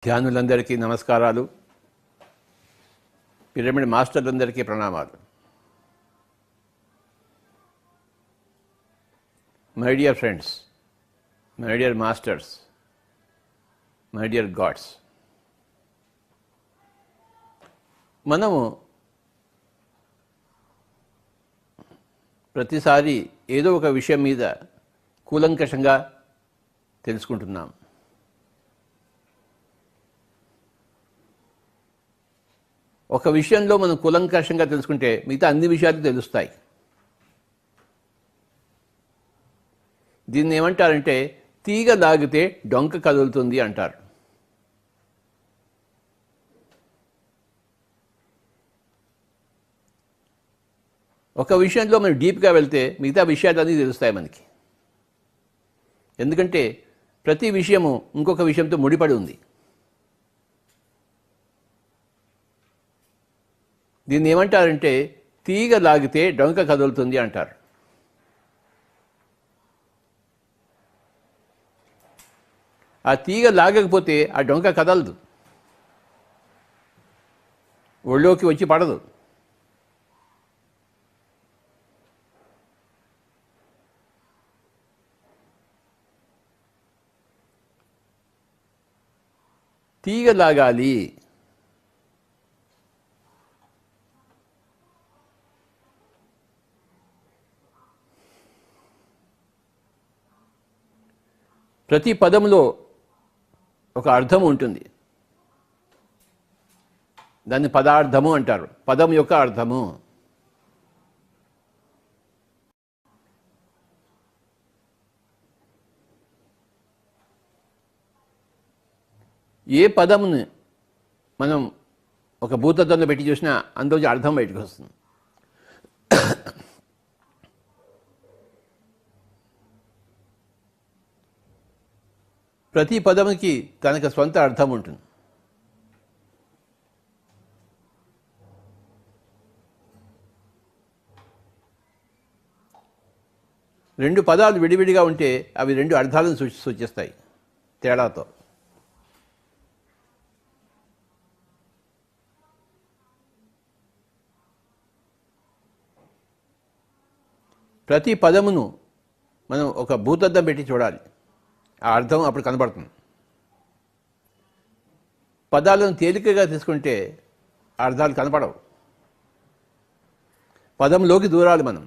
ధ్యానులందరికీ నమస్కారాలు. పిరమిడ్ మాస్టర్లందరికీ ప్రణామాలు. My dear friends, my dear masters, my dear God's, మనము ప్రతిసారి ఏదో ఒక విషయం మీద కూలంకషంగా తెలుసుకుంటున్నాం. ఒక విషయంలో మనం కూలంకషంగా తెలుసుకుంటే మిగతా అన్ని విషయాలు తెలుస్తాయి. దీన్ని ఏమంటారంటే తీగ లాగితే డొంక కదులుతుంది అంటారు. ఒక విషయంలో మనం డీప్గా వెళ్తే మిగతా విషయాలన్నీ తెలుస్తాయి మనకి. ఎందుకంటే ప్రతి విషయము ఇంకొక విషయంతో ముడిపడి ఉంది. దీన్ని ఏమంటారంటే తీగ లాగితే డొంక కదులుతుంది అంటారు. ఆ తీగ లాగకపోతే ఆ డొంక కదలదు, ఒళ్ళోకి వచ్చి పడదు. తీగ లాగాలి. ప్రతి పదంలో ఒక అర్థం ఉంటుంది. దాన్ని పదార్థము అంటారు. పదం యొక్క అర్థము. ఏ పదముని మనం ఒక భూతత్వంలో పెట్టి చూసినా అందులో అర్థం బయటకు వస్తుంది. ప్రతి పదముకి తనకు స్వంత అర్థం ఉంటుంది. రెండు పదాలు విడివిడిగా ఉంటే అవి రెండు అర్థాలను సూచిస్తాయి తేడాతో. ప్రతి పదమును మనం ఒక భూతద్దం పెట్టి చూడాలి. ఆ అర్థం అప్పుడు కనబడుతుంది. పదాలను తేలికగా తీసుకుంటే ఆ అర్థాలు కనపడవు. పదంలోకి దూరాలి మనం.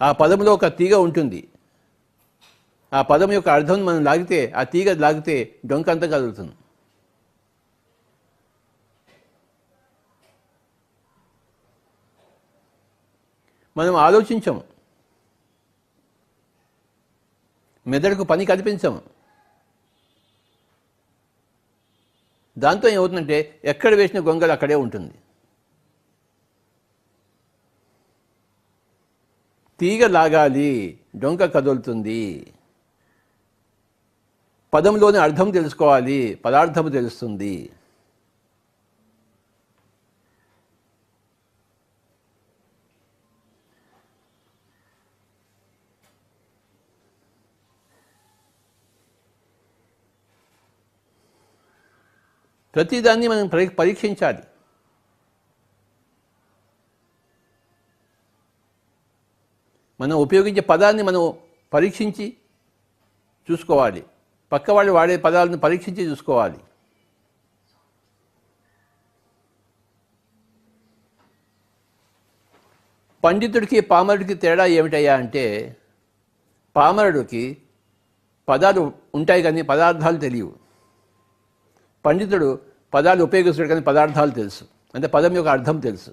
ఆ పదంలో ఒక తీగ ఉంటుంది. ఆ పదం యొక్క అర్థం మనం లాగితే, ఆ తీగ లాగితే డొంక అంతా కదులుతుంది. మనం ఆలోచించము, మెదడుకు పని కల్పించము. దాంతో ఏమవుతుందంటే ఎక్కడ వేసిన గొంగలు అక్కడే ఉంటుంది. తీగ లాగాలి, డొంక కదులుతుంది. పదంలోని అర్థం తెలుసుకోవాలి, పదార్థము తెలుస్తుంది. ప్రతిదాన్ని మనం పరీక్షించాలి. మనం ఉపయోగించే పదాన్ని మనం పరీక్షించి చూసుకోవాలి. పక్క వాళ్ళు వాడే పదాలను పరీక్షించి చూసుకోవాలి. పండితుడికి పామరుడికి తేడా ఏమిటయ్యా అంటే, పామరుడికి పదాలు ఉంటాయి కానీ పదార్థాలు తెలియవు. పండితుడు పదాలు ఉపయోగిస్తాడు కానీ పదార్థాలు తెలుసు, అంటే పదం యొక్క అర్థం తెలుసు.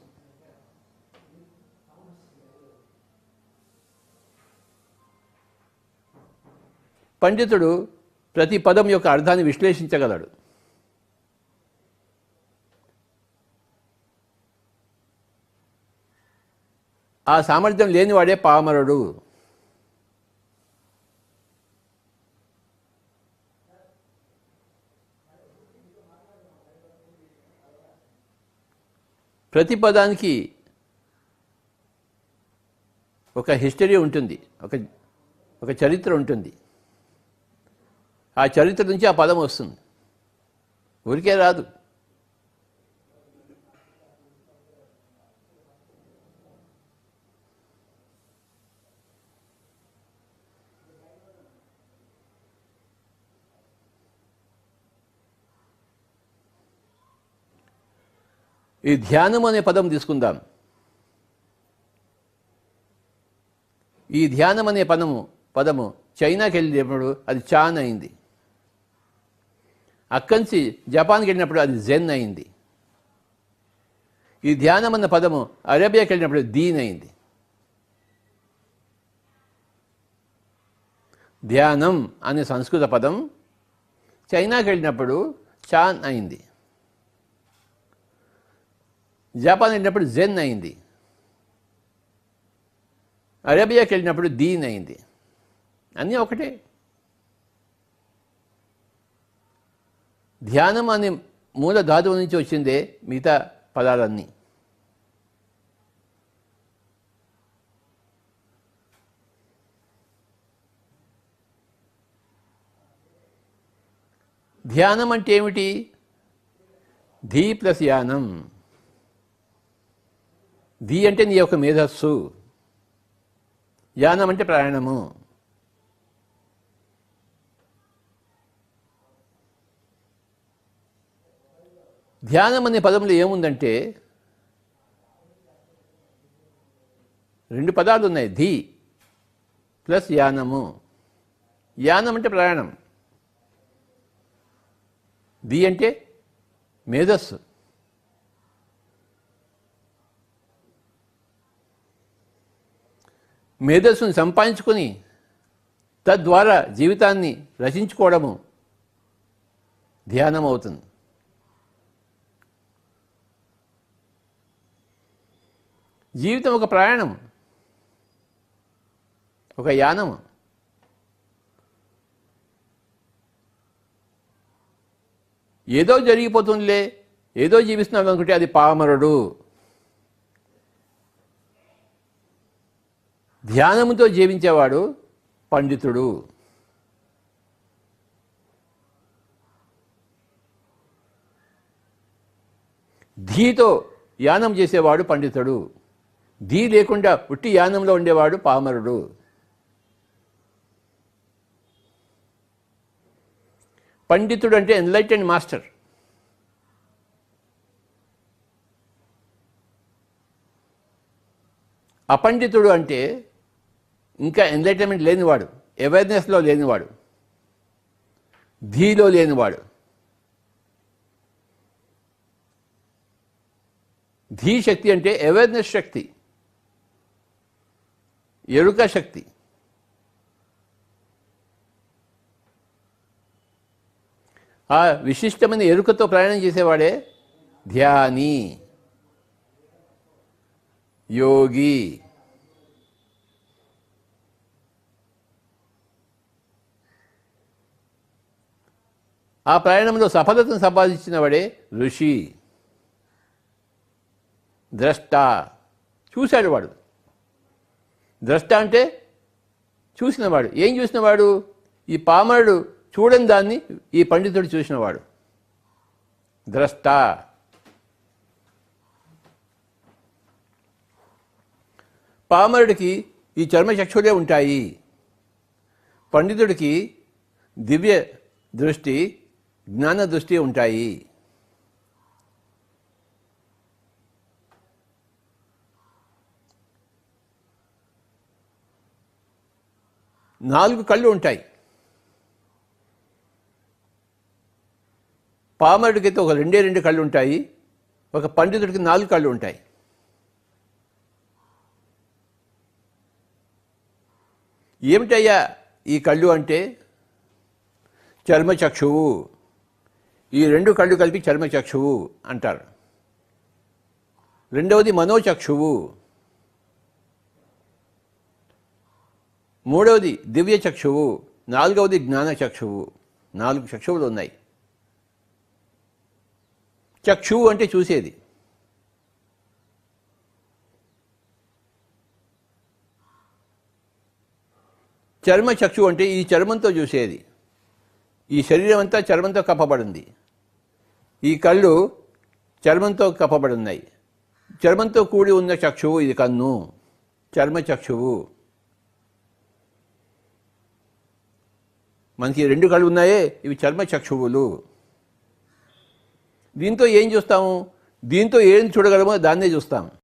పండితుడు ప్రతి పదం యొక్క అర్థాన్ని విశ్లేషించగలడు. ఆ సామర్థ్యం లేనివాడే పామరుడు. ప్రతి పదానికి ఒక హిస్టరీ ఉంటుంది, ఒక చరిత్ర ఉంటుంది. ఆ చరిత్ర నుంచి ఆ పదం వస్తుంది, ఊరికే రాదు. ఈ ధ్యానం అనే పదం తీసుకుందాం. ఈ ధ్యానం అనే పదము చైనాకి వెళ్ళినప్పుడు అది చాన్ అయింది, అక్కడి జపాన్కి వెళ్ళినప్పుడు అది జెన్ అయింది. ఈ ధ్యానం అన్న పదము అరేబియాకి వెళ్ళినప్పుడు దీన్ అయింది. ధ్యానం అనే సంస్కృత పదం చైనాకి వెళ్ళినప్పుడు చాన్ అయింది, జపాన్ వెళ్ళినప్పుడు జెన్ అయింది, అరేబియాకి వెళ్ళినప్పుడు దీన్ అయింది. అన్నీ ఒకటే. ధ్యానం అనే మూల ధాతువు నుంచి వచ్చిందే మిగతా పదాలన్నీ. ధ్యానం అంటే ఏమిటి? ధీ ప్లస్ యానం. ధీ అంటే నీ యొక్క మేధస్సు, యానం అంటే ప్రయాణము. ధ్యానం అనే పదంలో ఏముందంటే రెండు పదాలు ఉన్నాయి, ధీ ప్లస్ యానము. యానం అంటే ప్రయాణం, ధీ అంటే మేధస్సు. మేధస్సును సంపాదించుకొని తద్వారా జీవితాన్ని రచించుకోవడము ధ్యానం అవుతుంది. జీవితం ఒక ప్రయాణం, ఒక యానం. ఏదో జరిగిపోతుందిలే, ఏదో జీవిస్తున్నాం అనుకుంటే అది పామరుడు. ధ్యానముతో జీవించేవాడు పండితుడు. ధీతో యానం చేసేవాడు పండితుడు. ధీ లేకుండా ఉట్టి యానంలో ఉండేవాడు పామరుడు. పండితుడు అంటే ఎన్లైటెండ్ మాస్టర్. అపండితుడు అంటే ఇంకా ఎన్లైటన్మెంట్ లేనివాడు, అవేర్నెస్లో లేనివాడు, ధీలో లేనివాడు. ధీ శక్తి అంటే అవేర్నెస్ శక్తి, ఎరుక శక్తి. ఆ విశిష్టమైన ఎరుకతో ప్రయాణం చేసేవాడే ధ్యాని, యోగి. ఆ ప్రయాణంలో సఫలతను సంపాదించిన వాడే ఋషి, ద్రష్ట. చూశాడు వాడు. ద్రష్ట అంటే చూసినవాడు. ఏం చూసినవాడు? ఈ పామరుడు చూడని దాన్ని ఈ పండితుడు చూసినవాడు ద్రష్ట. పామరుడికి ఈ చర్మచక్షులే ఉంటాయి, పండితుడికి దివ్య దృష్టి, జ్ఞాన దృష్టి ఉంటాయి. నాలుగు కళ్ళు ఉంటాయి. పామరుడికైతే ఒక రెండు కళ్ళు ఉంటాయి, ఒక పండితుడికి 4 కళ్ళు ఉంటాయి. ఏమిటయ్యా ఈ కళ్ళు అంటే? చర్మచక్షువు. ఈ 2 కళ్ళు కలిపి చర్మచక్షువు అంటారు. రెండవది మనోచక్షువు, మూడవది దివ్య చక్షువు, నాలుగవది జ్ఞాన చక్షువు. 4 చక్షువులు ఉన్నాయి. చక్షువు అంటే చూసేది. చర్మ చక్షువు అంటే ఈ చర్మంతో చూసేది. ఈ శరీరం అంతా చర్మంతో కప్పబడింది. ఈ కళ్ళు చర్మంతో కప్పబడి ఉన్నాయి. చర్మంతో కూడి ఉన్న చక్షువు ఇది కన్ను, చర్మచక్షువు. మనకి 2 కళ్ళు ఉన్నాయే, ఇవి చర్మచక్షువులు. దీంతో ఏం చూస్తాము? దీంతో ఏం చూడగలమో దాన్నే చూస్తాం.